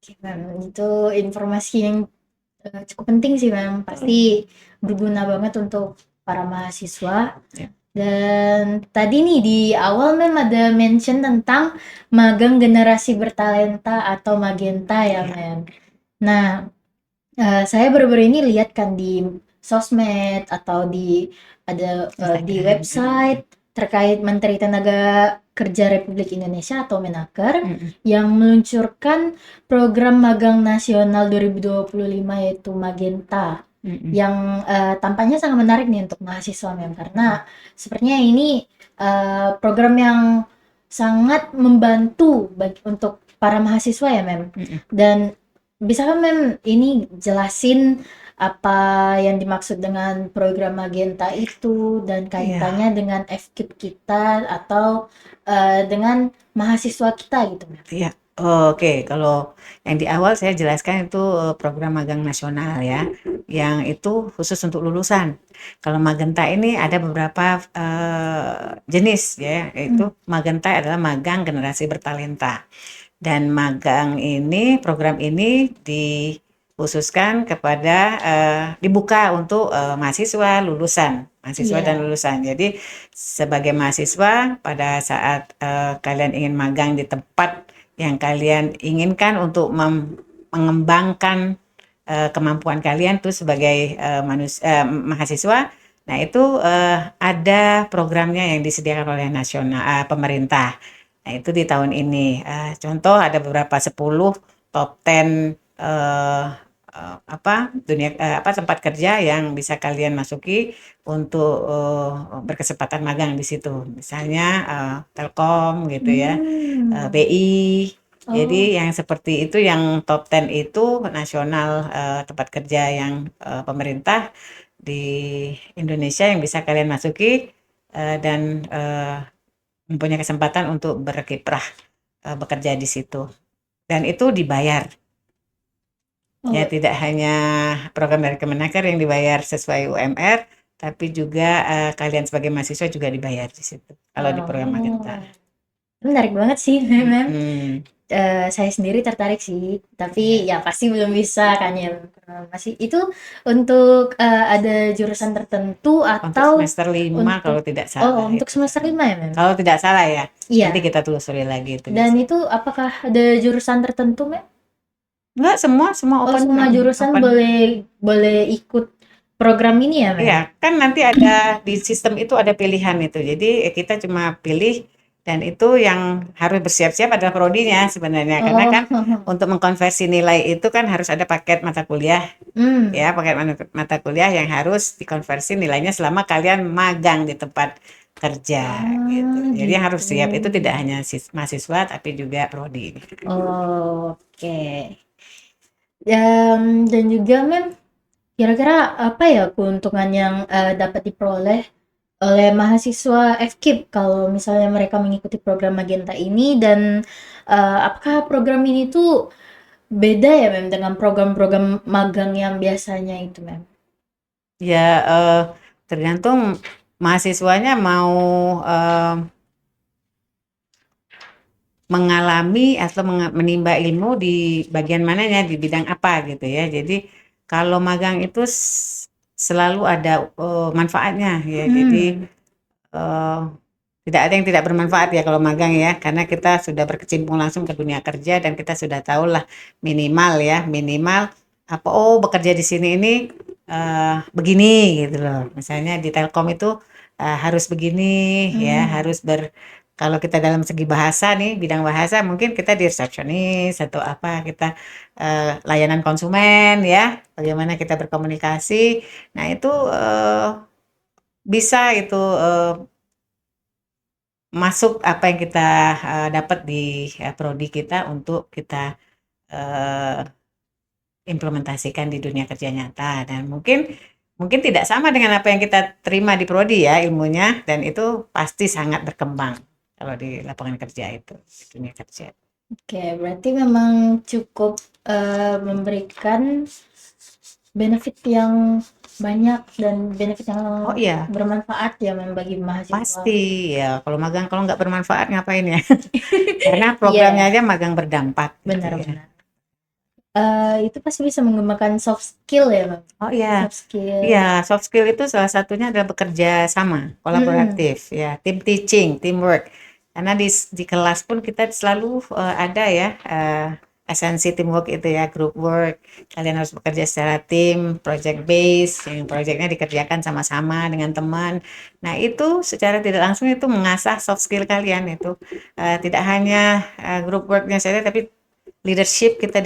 Oke, Mem. Itu informasi yang cukup penting sih, Mem. Pasti berguna banget untuk para mahasiswa.
Ya.
Dan tadi nih di awal Mem ada mention tentang magang generasi bertalenta atau Magenta ya,
Ya.
Mem. Nah, saya baru-baru ini lihat kan di sosmed atau di website terkait Menteri Tenaga Kerja Republik Indonesia atau Menaker yang meluncurkan program magang nasional 2025 yaitu Magenta yang tampaknya sangat menarik nih untuk mahasiswa Mem, karena sepertinya ini program yang sangat membantu untuk para mahasiswa ya Mem. Dan bisa kan Mem ini jelasin apa yang dimaksud dengan program Magenta itu dan kaitannya dengan FKIP kita atau dengan mahasiswa kita gitu Mem.
Iya. Oke, kalau yang di awal saya jelaskan itu program magang nasional ya, yang itu khusus untuk lulusan. Kalau Magenta ini ada beberapa jenis ya, yaitu Magenta adalah magang generasi bertalenta. Dan magang ini, program ini dikhususkan kepada dibuka untuk mahasiswa mahasiswa dan lulusan. Jadi sebagai mahasiswa pada saat kalian ingin magang di tempat yang kalian inginkan untuk mengembangkan kemampuan kalian tuh sebagai mahasiswa, nah itu ada programnya yang disediakan oleh pemerintah. Nah, itu di tahun ini. Contoh ada beberapa 10 top 10 tempat kerja yang bisa kalian masuki untuk berkesempatan magang di situ. Misalnya Telkom gitu ya, BI. Jadi yang seperti itu, yang top 10 itu nasional tempat kerja yang pemerintah di Indonesia yang bisa kalian masuki dan mempunyai kesempatan untuk berkiprah bekerja di situ, dan itu dibayar. Ya, tidak hanya program dari Kemenaker yang dibayar sesuai UMR, tapi juga kalian sebagai mahasiswa juga dibayar di situ kalau di program Magenta.
Menarik banget sih, Mem.
Hmm.
Saya sendiri tertarik sih, tapi ya pasti belum bisa kan ya. Masih itu untuk ada jurusan tertentu
Untuk
atau
semester 5 kalau tidak salah
untuk
itu.
semester 5 ya, Mem?
Kalau tidak salah ya.
Iya.
Nanti kita telusuri lagi itu.
Dan itu apakah ada jurusan tertentu, Mem?
Enggak, semua
Oh,
open.
semua jurusan
open.
boleh ikut program ini ya, Mem?
Iya, kan nanti ada di sistem itu ada pilihan itu. Jadi kita cuma pilih dan itu yang harus bersiap-siap adalah prodinya sebenarnya. Karena kan untuk mengkonversi nilai itu kan harus ada paket mata kuliah. Ya, paket mata kuliah yang harus dikonversi nilainya selama kalian magang di tempat kerja gitu. Jadi yang harus siap itu tidak hanya mahasiswa tapi juga prodi.
Oke. Dan juga, Mem, kira-kira apa ya keuntungan yang dapat diperoleh oleh mahasiswa FKIP kalau misalnya mereka mengikuti program Magenta ini, dan apakah program ini tuh beda ya, Mem, dengan program-program magang yang biasanya itu, Mem?
Ya, tergantung mahasiswanya mau mengalami atau menimba ilmu di bagian mananya, di bidang apa gitu ya. Jadi kalau magang itu selalu ada manfaatnya ya. Jadi tidak ada yang tidak bermanfaat ya kalau magang ya, karena kita sudah berkecimpung langsung ke dunia kerja dan kita sudah tahu lah minimal apa bekerja di sini ini begini gitu loh. Misalnya di Telkom itu harus begini ya, harus kalau kita dalam segi bahasa nih, bidang bahasa mungkin kita di resepsionis atau apa, kita layanan konsumen ya, bagaimana kita berkomunikasi. Nah, itu bisa itu masuk apa yang kita dapat di prodi kita untuk kita implementasikan di dunia kerja nyata, dan mungkin tidak sama dengan apa yang kita terima di prodi ya ilmunya, dan itu pasti sangat berkembang kalau di lapangan kerja itu, di dunia kerja.
Oke, berarti memang cukup memberikan benefit yang banyak dan benefit yang bermanfaat ya, Mem, bagi mahasiswa.
Pasti ya, kalau magang kalau nggak bermanfaat ngapain ya? Karena programnya aja magang berdampak.
Benar-benar. Itu pasti bisa mengembangkan soft skill ya, Mem?
Oh iya.
Soft skill.
Iya, soft skill itu salah satunya adalah bekerja sama, kolaboratif ya, team teaching, teamwork. Karena di kelas pun kita selalu ada ya esensi teamwork itu ya, group work. Kalian harus bekerja secara tim, project base, yang projectnya dikerjakan sama-sama dengan teman. Nah, itu secara tidak langsung itu mengasah soft skill kalian itu. Tidak hanya group worknya saja, tapi leadership kita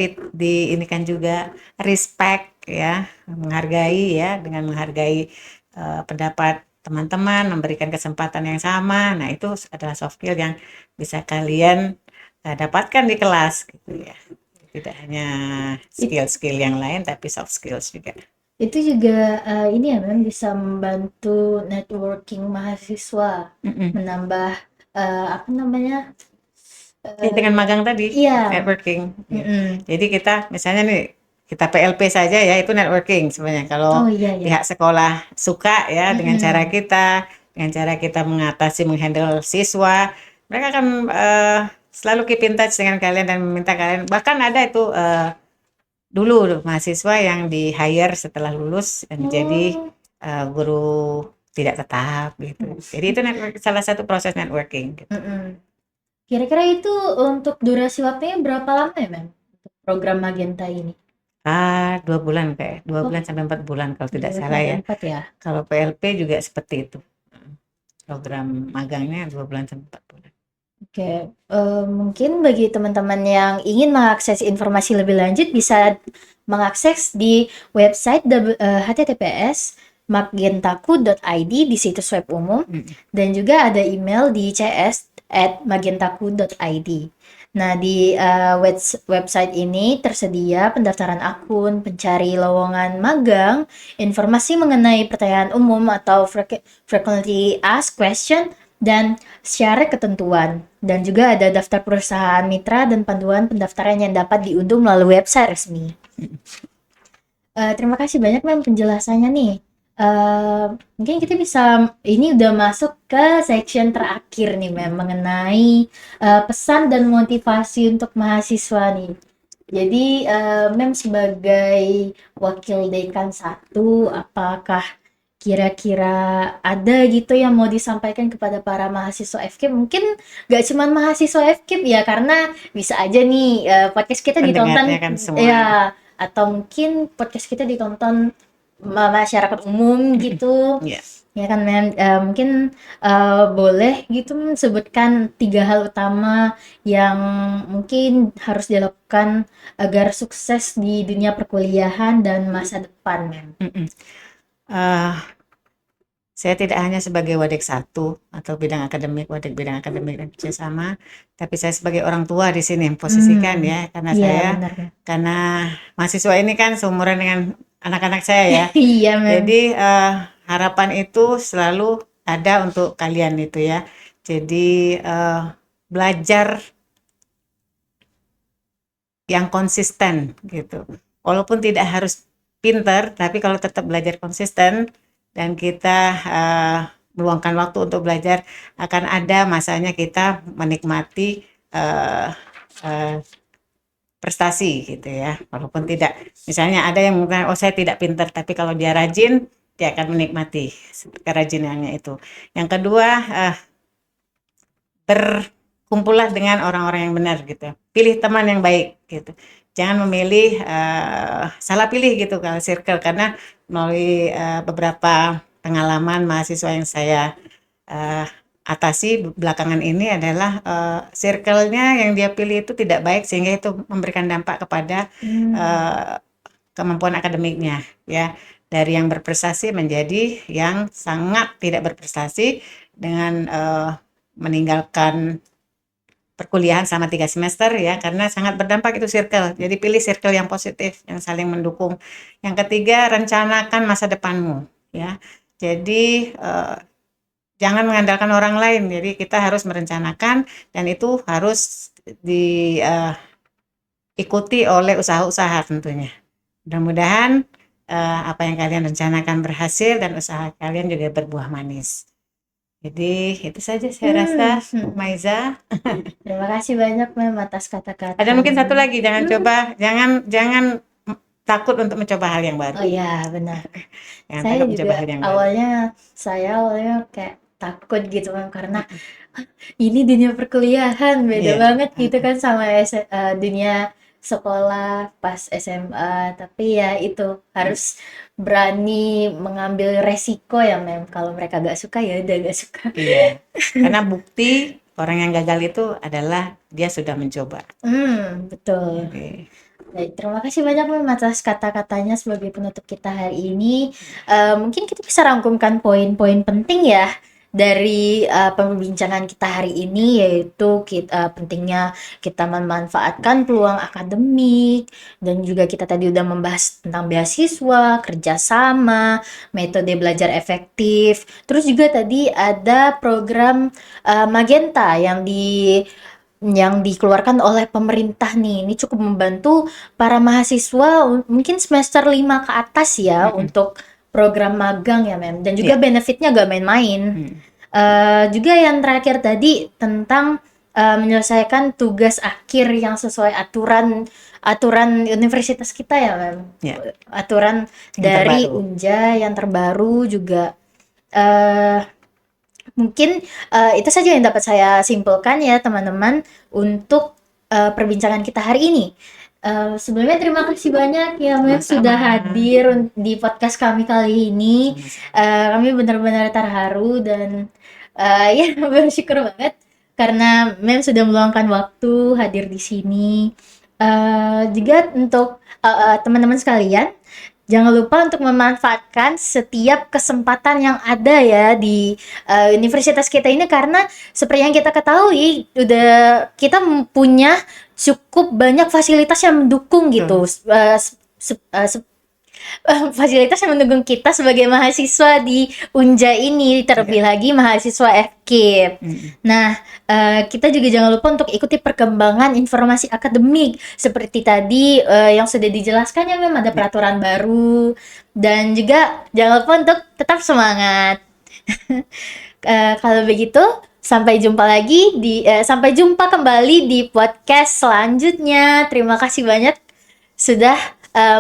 inikan juga, respect ya, menghargai ya, dengan menghargai pendapat teman-teman, memberikan kesempatan yang sama. Nah, itu adalah soft skill yang bisa kalian dapatkan di kelas gitu ya. Tidak hanya skill-skill yang lain tapi soft skills juga.
Itu juga ini ya, Mem, bisa membantu networking mahasiswa, menambah apa namanya?
Dengan magang tadi, networking. Jadi kita misalnya nih, kita PLP saja ya, itu networking sebenarnya. Kalau pihak sekolah suka ya dengan cara kita mengatasi, menghandle siswa, mereka akan selalu keep in touch dengan kalian dan meminta kalian. Bahkan ada itu dulu mahasiswa yang di hire setelah lulus dan menjadi guru tidak tetap gitu. Jadi itu salah satu proses networking. Gitu.
Kira-kira itu untuk durasi waktunya berapa lama ya, Mem? Untuk program Magenta ini?
2 bulan kayak 2 bulan sampai 4 bulan kalau tidak salah ya. Kalau PLP juga seperti itu. Program magangnya 2 bulan sampai 4 bulan.
Oke, mungkin bagi teman-teman yang ingin mengakses informasi lebih lanjut bisa mengakses di website https magentaku.id di situs web umum, dan juga ada email di cs@magentaku.id. Nah, di website ini tersedia pendaftaran akun, pencari lowongan magang, informasi mengenai pertanyaan umum atau frequently asked question, dan syarat ketentuan. Dan juga ada daftar perusahaan mitra dan panduan pendaftaran yang dapat diunduh melalui website resmi. Terima kasih banyak, Mem, penjelasannya nih. Mungkin kita bisa ini udah masuk ke section terakhir nih Mem, mengenai pesan dan motivasi untuk mahasiswa nih. Jadi Mem sebagai wakil dekan 1, apakah kira-kira ada gitu yang mau disampaikan kepada para mahasiswa FKIP? Mungkin gak cuman mahasiswa FKIP ya, karena bisa aja nih podcast kita
Pendengarnya
ditonton
kan semua.
ya, atau mungkin podcast kita ditonton masyarakat umum gitu.
Iya.
Ya kan Mem, mungkin boleh gitu sebutkan 3 hal utama yang mungkin harus dilakukan agar sukses di dunia perkuliahan dan masa depan Mem.
Eh, saya tidak hanya sebagai Wadik 1 atau bidang akademik, Wadik bidang akademik dan kerjasama, tapi saya sebagai orang tua di sini posisikan ya, karena
Iya
saya
benar Mem.
karena mahasiswa ini kan seumuran dengan anak-anak saya ya.
Iya Mem.
Jadi harapan itu selalu ada untuk kalian itu ya. Jadi belajar yang konsisten gitu. Walaupun tidak harus pinter, tapi kalau tetap belajar konsisten dan kita meluangkan waktu untuk belajar, akan ada masanya kita menikmati prestasi gitu ya. Walaupun tidak, misalnya ada yang mungkin oh saya tidak pinter, tapi kalau dia rajin, dia akan menikmati kerajinannya itu. Yang kedua, berkumpullah dengan orang-orang yang benar gitu. Pilih teman yang baik gitu. Jangan memilih salah pilih gitu kalau circle, karena melalui beberapa pengalaman mahasiswa yang saya atasi belakangan ini adalah circle-nya yang dia pilih itu tidak baik, sehingga itu memberikan dampak kepada kemampuan akademiknya ya, dari yang berprestasi menjadi yang sangat tidak berprestasi dengan meninggalkan perkuliahan selama 3 semester ya, karena sangat berdampak itu circle. Jadi pilih circle yang positif, yang saling mendukung. Yang ketiga, rencanakan masa depanmu ya. Jadi jangan mengandalkan orang lain. Jadi kita harus merencanakan, dan itu harus diikuti oleh usaha-usaha tentunya. Mudah-mudahan apa yang kalian rencanakan berhasil dan usaha kalian juga berbuah manis. Jadi itu saja saya rasa, Maiza.
Terima kasih banyak Mem atas kata-kata.
Ada mungkin satu lagi, jangan takut untuk mencoba hal yang baru.
Oh iya benar.
Jangan
Saya
takut
juga
mencoba hal yang baru.
awalnya kayak takut gitu Mem, karena ini dunia perkuliahan beda
Iya.
banget gitu kan sama dunia sekolah pas SMA. Tapi ya itu harus berani mengambil resiko ya Mem. Kalau mereka gak suka ya udah gak suka.
Iya. Karena bukti orang yang gagal itu adalah dia sudah mencoba.
Betul.
Oke.
Baik, terima kasih banyak Mem atas kata-katanya sebagai penutup kita hari ini. Mungkin kita bisa rangkumkan poin-poin penting ya dari perbincangan kita hari ini, yaitu pentingnya kita memanfaatkan peluang akademik, dan juga kita tadi udah membahas tentang beasiswa, kerjasama, metode belajar efektif. Terus juga tadi ada program Magenta yang dikeluarkan oleh pemerintah nih. Ini cukup membantu para mahasiswa mungkin semester 5 ke atas ya untuk program magang ya Mem. Dan juga benefitnya gak main-main. Juga yang terakhir tadi tentang menyelesaikan tugas akhir yang sesuai aturan universitas kita ya Mem. Aturan dari Unja yang terbaru juga. Mungkin itu saja yang dapat saya simpulkan ya teman-teman untuk perbincangan kita hari ini. Sebelumnya terima kasih banyak ya Mem sudah hadir di podcast kami kali ini. Kami benar-benar terharu dan ya bersyukur banget karena Mem sudah meluangkan waktu hadir di sini. Juga untuk teman-teman sekalian, jangan lupa untuk memanfaatkan setiap kesempatan yang ada ya di universitas kita ini, karena seperti yang kita ketahui kita punya cukup banyak fasilitas yang mendukung gitu. fasilitas yang mendukung kita sebagai mahasiswa di Unja ini, terlebih lagi mahasiswa FKIP. Nah, kita juga jangan lupa untuk ikuti perkembangan informasi akademik seperti tadi yang sudah dijelaskan ya Mem, ada peraturan baru, dan juga jangan lupa untuk tetap semangat. Kalau begitu, sampai jumpa kembali di podcast selanjutnya. Terima kasih banyak sudah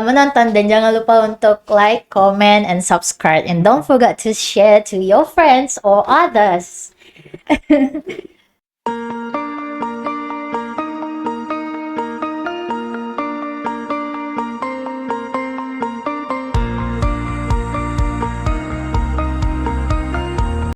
menonton, dan jangan lupa untuk like, comment, and subscribe, and don't forget to share to your friends or others.